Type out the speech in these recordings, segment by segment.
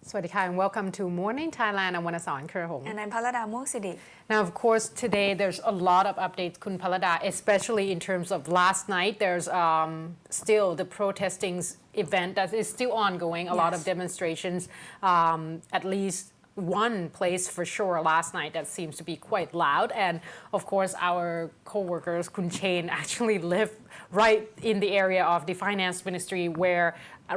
สวัสดีค่ะ and welcome to Morning Thailand. I'm Wanasorn Kurhong. And I'm Palada Moksidi. Now, of course, today there's a lot of updates, Kun Palada, especially in terms of last night. There's still the protesting event that is still ongoing, a lot of demonstrations, at least one place for sure last night that seems to be quite loud. And of course, our co-workers, Kun Chain, actually live right in the area of the finance ministry where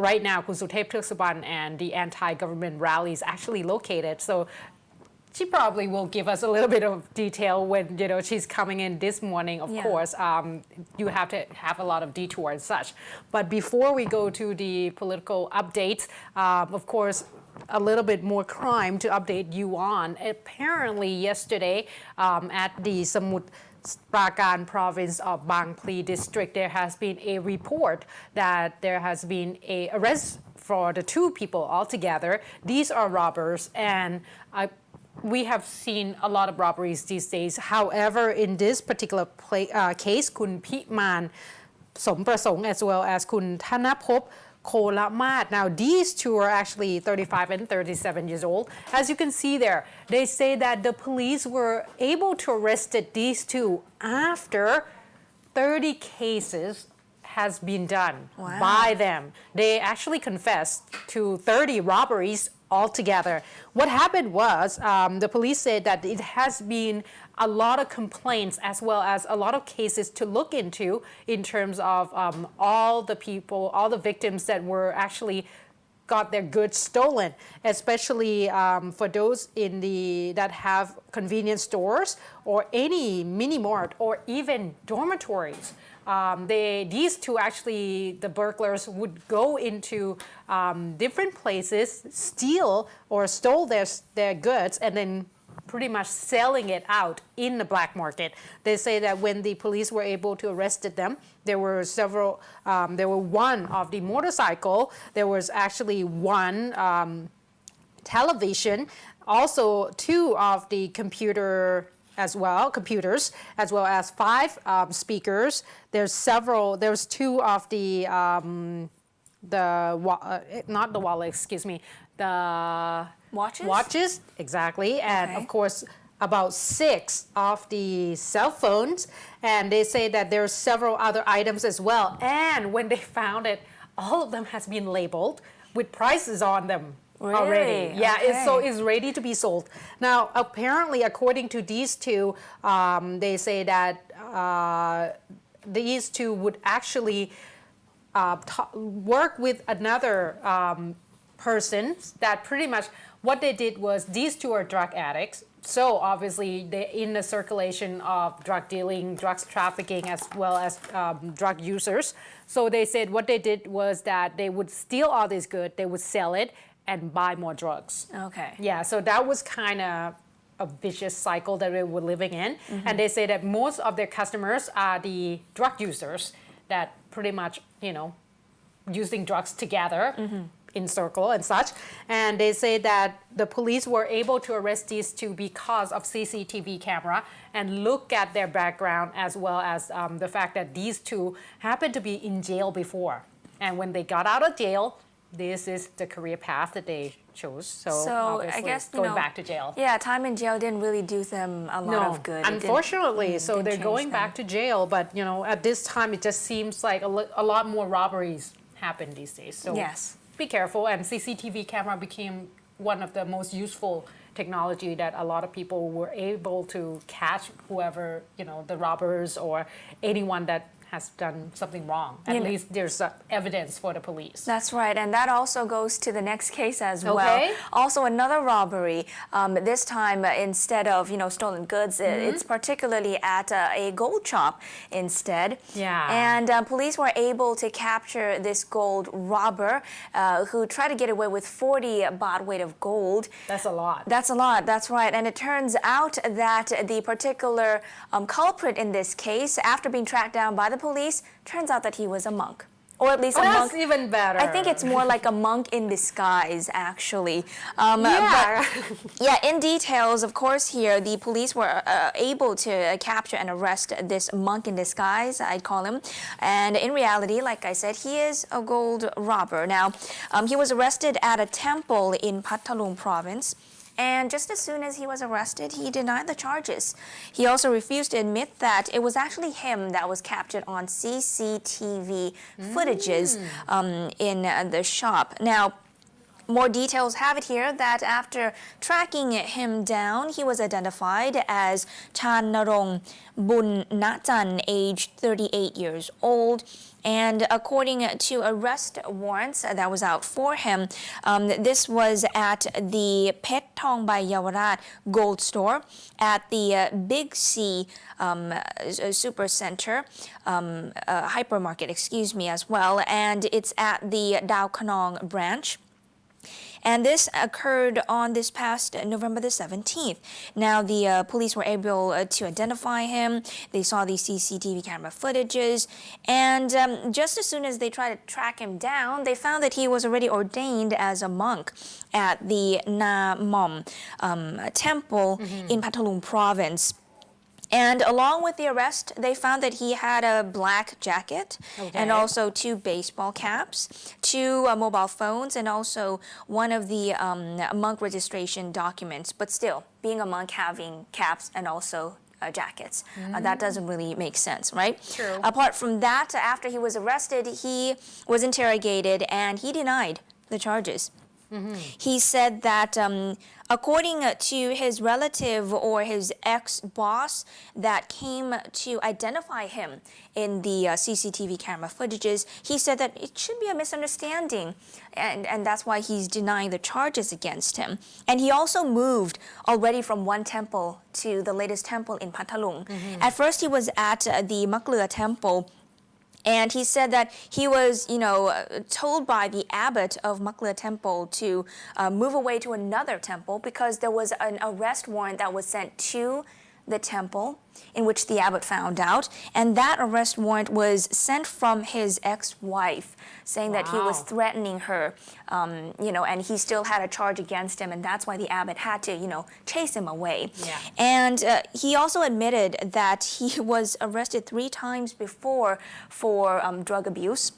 right now Kun Suthep Thuksuban and the anti-government rally is actually located. So she probably will give us a little bit of detail when she's coming in this morning. Of course, you have to have a lot of detour and such. But before we go to the political updates, of course, a little bit more crime to update you on. Apparently yesterday at the Samut Prakan province of Bang Pli district, there has been a report that there has been a arrest for the two people altogether. These are robbers, and we have seen a lot of robberies these days. However, in this particular case, Kun Piman Somprasong as well as Kun Thanapop Kolamat. Now, these two are actually 35 and 37 years old. As you can see there, they say that the police were able to arrest these two after 30 cases has been done by them. They actually confessed to 30 robberies altogether. What happened was the police said that it has been a lot of complaints as well as a lot of cases to look into in terms of all the people, all the victims that were actually got their goods stolen, especially for those that have convenience stores or any mini mart or even dormitories. These two actually, the burglars would go into different places, steal or stole their goods, and then pretty much selling it out in the black market. They say that when the police were able to arrest them, there were several, there were one of the motorcycle, there was actually one television, also two of the computers, as well as 5 speakers. There's 2 of the not the wallet, excuse me, the watches, exactly. And of course, about 6 of the cell phones. And they say that there's several other items as well. And when they found it, all of them has been labeled with prices on them. Really? Already. Yeah, Okay. it's ready to be sold. Now, apparently, according to these two, they say that these two would actually work with another person that pretty much what they did was these two are drug addicts. So obviously they're in the circulation of drug dealing, drugs trafficking, as well as drug users. So they said what they did was that they would steal all this good, they would sell it, and buy more drugs. Okay. Yeah, so that was kind of a vicious cycle that they were living in. And they say that most of their customers are the drug users that pretty much, using drugs together in circle and such. And they say that the police were able to arrest these two because of CCTV camera and look at their background as well as the fact that these two happened to be in jail before. And when they got out of jail, this is the career path that they chose. So I guess going back to jail. Yeah, time in jail didn't really do them a lot of good. Unfortunately, so didn't they're change going them. back to jail. But at this time, it just seems like a lot more robberies happen these days. So Yes. be careful. And CCTV camera became one of the most useful technology that a lot of people were able to catch whoever the robbers or anyone that has done something wrong. At least there's evidence for the police. That's right, and that also goes to the next case as well. Okay. Also another robbery. This time, instead of stolen goods, it's particularly at a gold shop instead. Yeah. And police were able to capture this gold robber who tried to get away with 40 baht weight of gold. That's a lot. That's a lot, that's right. And it turns out that the particular culprit in this case, after being tracked down by the police, turns out that he was a monk or at least a monk. That's even better. I think it's more like a monk in disguise, actually. Yeah. Yeah, in details, of course, here the police were able to capture and arrest this monk in disguise, I'd call him. And in reality, like I said, he is a gold robber. Now, he was arrested at a temple in Pattalung province. And just as soon as he was arrested, he denied the charges. He also refused to admit that it was actually him that was captured on CCTV footages in the shop. Now, more details have it here that after tracking him down, he was identified as Chanarong Bun Nachan, aged 38 years old. And according to arrest warrants that was out for him, this was at the Pet Thong by Yawarat Gold Store at the Big C Super Center, hypermarket, excuse me, as well. And it's at the Dao Kanong branch. And this occurred on this past November the 17th. Now, the police were able to identify him. They saw the CCTV camera footages. And just as soon as they tried to track him down, they found that he was already ordained as a monk at the Na Mom temple in Pattalung province. And along with the arrest, they found that he had a black jacket and also 2 baseball caps, 2 mobile phones, and also one of the monk registration documents. But still, being a monk having caps and also jackets, that doesn't really make sense, right? True. Apart from that, after he was arrested, he was interrogated and he denied the charges. He said that according to his relative or his ex-boss that came to identify him in the CCTV camera footages, he said that it should be a misunderstanding, and that's why he's denying the charges against him. And he also moved already from one temple to the latest temple in Pattalung. At first, he was at the Maklua temple. And he said that he was, told by the abbot of Maklua Temple to move away to another temple because there was an arrest warrant that was sent to the temple in which the abbot found out. And that arrest warrant was sent from his ex-wife, saying that he was threatening her, and he still had a charge against him. And that's why the abbot had to, chase him away. Yeah. And he also admitted that he was arrested 3 times before for drug abuse.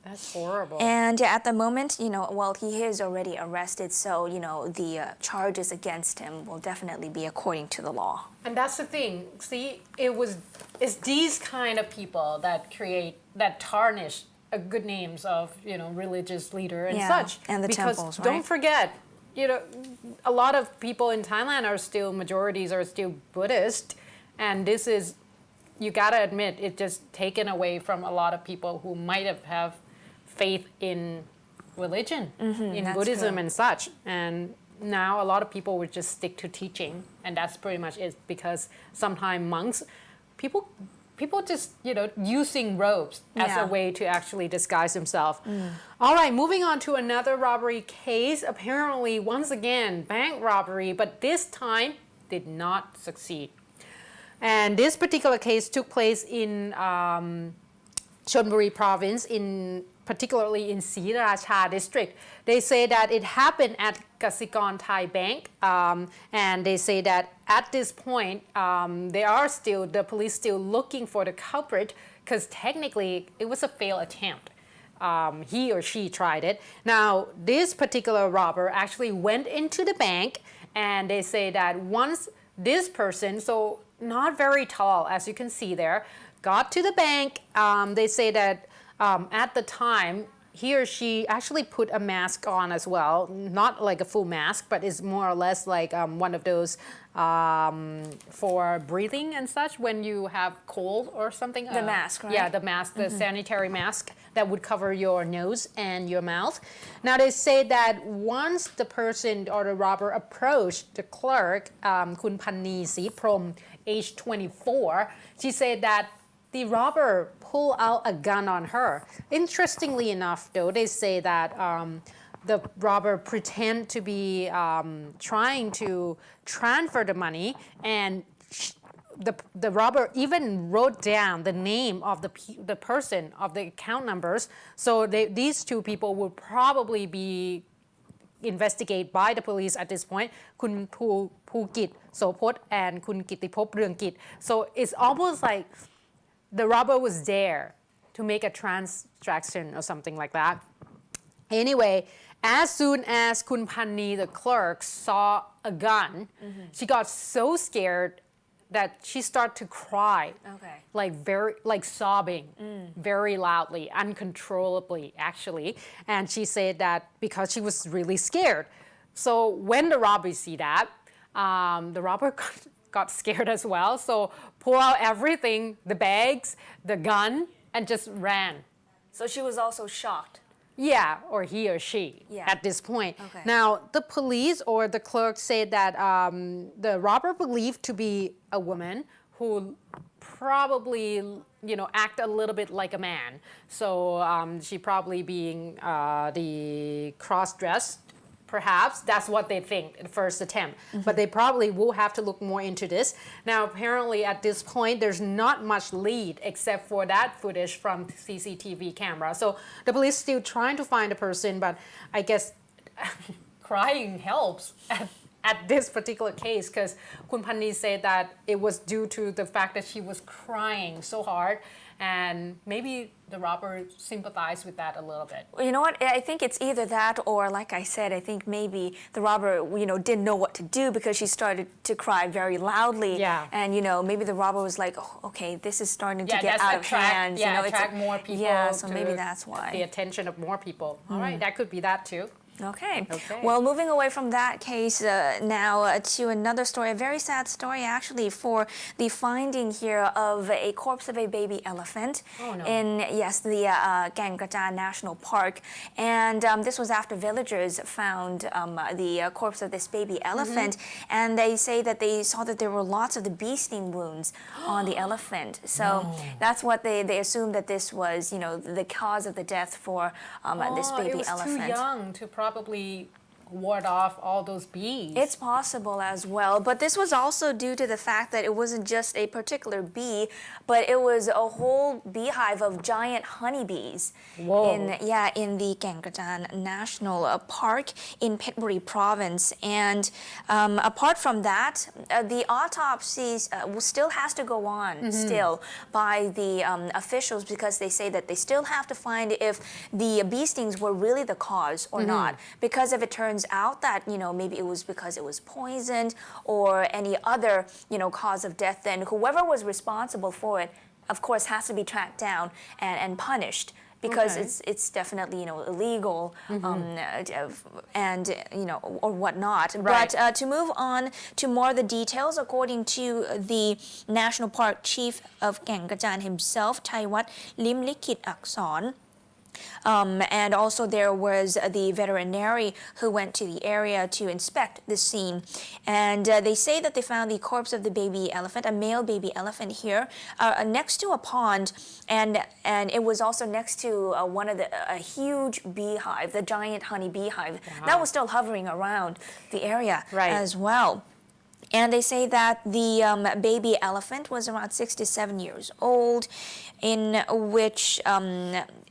That's horrible. And at the moment, he is already arrested, so, the charges against him will definitely be according to the law. And that's the thing. See, it's these kind of people that tarnish good names of, religious leader and such. And the because temples, right? Don't forget, a lot of people in Thailand majorities are still Buddhist. And this is, you gotta admit, it just taken away from a lot of people who might have faith in religion, in Buddhism and such. And now a lot of people would just stick to teaching, and that's pretty much it, because sometimes monks, people just, using robes as a way to actually disguise themselves. All right, moving on to another robbery case. Apparently, once again, bank robbery, but this time did not succeed. And this particular case took place in Chonburi province, particularly in Sriracha district. They say that it happened at Kasikorn Thai Bank, and they say that at this point, the police still looking for the culprit, because technically it was a failed attempt. He or she tried it. Now, this particular robber actually went into the bank, and they say that once this person, so not very tall, as you can see there, got to the bank, they say that at the time, he or she actually put a mask on as well, not like a full mask, but it's more or less like one of those for breathing and such when you have cold or something. The mask, right? Yeah, the mask, the sanitary mask that would cover your nose and your mouth. Now they say that once the person or the robber approached the clerk, Kun Pani Si Prom, age 24, she said that the robber pulled out a gun on her. Interestingly enough, though, they say that the robber pretend to be trying to transfer the money, and the robber even wrote down the name of the person of the account numbers. So these two people would probably be investigated by the police at this point. คุณภูกิจโสพจน์ and คุณกิตติภพเรืองกิจ So it's almost like the robber was there to make a transaction or something like that. Anyway, as soon as Kun Pani, the clerk, saw a gun, she got so scared that she started to cry, like sobbing, very loudly, uncontrollably, actually. And she said that because she was really scared. So when the robbers see that, the robber got scared as well. So pull out everything, the bags, the gun, and just ran. So she was also shocked. Yeah, or he or she at this point. Now, the police or the clerk said that the robber believed to be a woman who probably, act a little bit like a man. So she probably being the cross-dressed. Perhaps that's what they think at first attempt, but they probably will have to look more into this. Now, apparently at this point, there's not much lead except for that footage from CCTV camera. So the police still trying to find the person, but I guess crying helps at this particular case because Kun Pani said that it was due to the fact that she was crying so hard. And maybe the robber sympathized with that a little bit. You know what? I think it's either that or, like I said, I think maybe the robber, didn't know what to do because she started to cry very loudly. Yeah. And, maybe the robber was like, oh, okay, this is starting to get out of hand. Yeah, attract more people. Yeah, so maybe that's why. The attention of more people. All right, that could be that too. Okay. Well, moving away from that case now to another story, a very sad story actually for the finding here of a corpse of a baby elephant in, the Kaeng National Park. And this was after villagers found the corpse of this baby elephant. And they say that they saw that there were lots of the bee sting wounds on the elephant. So that's what they assumed that this was, the cause of the death for this baby elephant. It was too young to probably ward off all those bees. It's possible as well, but this was also due to the fact that it wasn't just a particular bee, but it was a whole beehive of giant honeybees. Whoa. In the Kaeng National Park in Phetchaburi province. And apart from that, the autopsies still has to go on still by the officials because they say that they still have to find if the bee stings were really the cause or not. Because if it turns out that, maybe it was because it was poisoned or any other, cause of death, then whoever was responsible for it, of course, has to be tracked down and punished. Because it's definitely illegal and or whatnot. Right. But to move on to more of the details, according to the National Park Chief of Kaeng himself, Thaiwat Limlikit Akson. And also there was the veterinary who went to the area to inspect the scene. And they say that they found the corpse of the baby elephant, a male baby elephant here, next to a pond. And it was also next to a huge beehive, the giant honey beehive. That was still hovering around the area as well. And they say that the baby elephant was around 6 to 7 years old, in which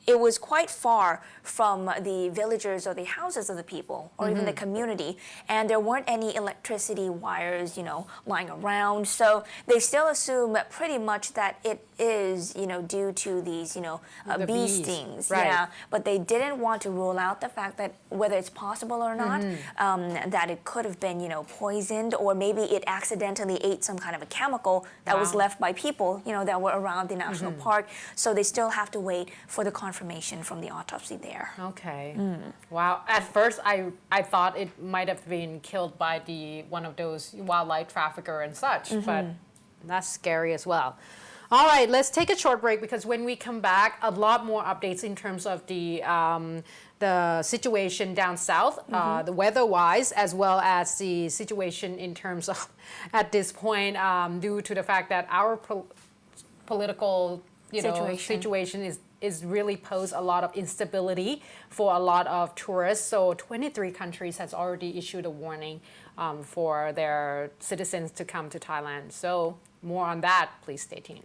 it was quite far from the villagers or the houses of the people or even the community. And there weren't any electricity wires, lying around. So they still assume pretty much that it is, due to these, The bee bees. stings. Right. Yeah. But they didn't want to rule out the fact that whether it's possible or not, that it could have been, poisoned or maybe it accidentally ate some kind of a chemical that was left by people, that were around the national park. So they still have to wait for the confirmation from the autopsy there. Okay. Wow. At first, I thought it might have been killed by one of those wildlife trafficker and such, but that's scary as well. All right, let's take a short break because when we come back, a lot more updates in terms of the situation down south, the weather-wise, as well as the situation in terms of, at this point, due to the fact that our political situation is is really pose a lot of instability for a lot of tourists. So 23 countries has already issued a warning for their citizens to come to Thailand. So more on that, please stay tuned.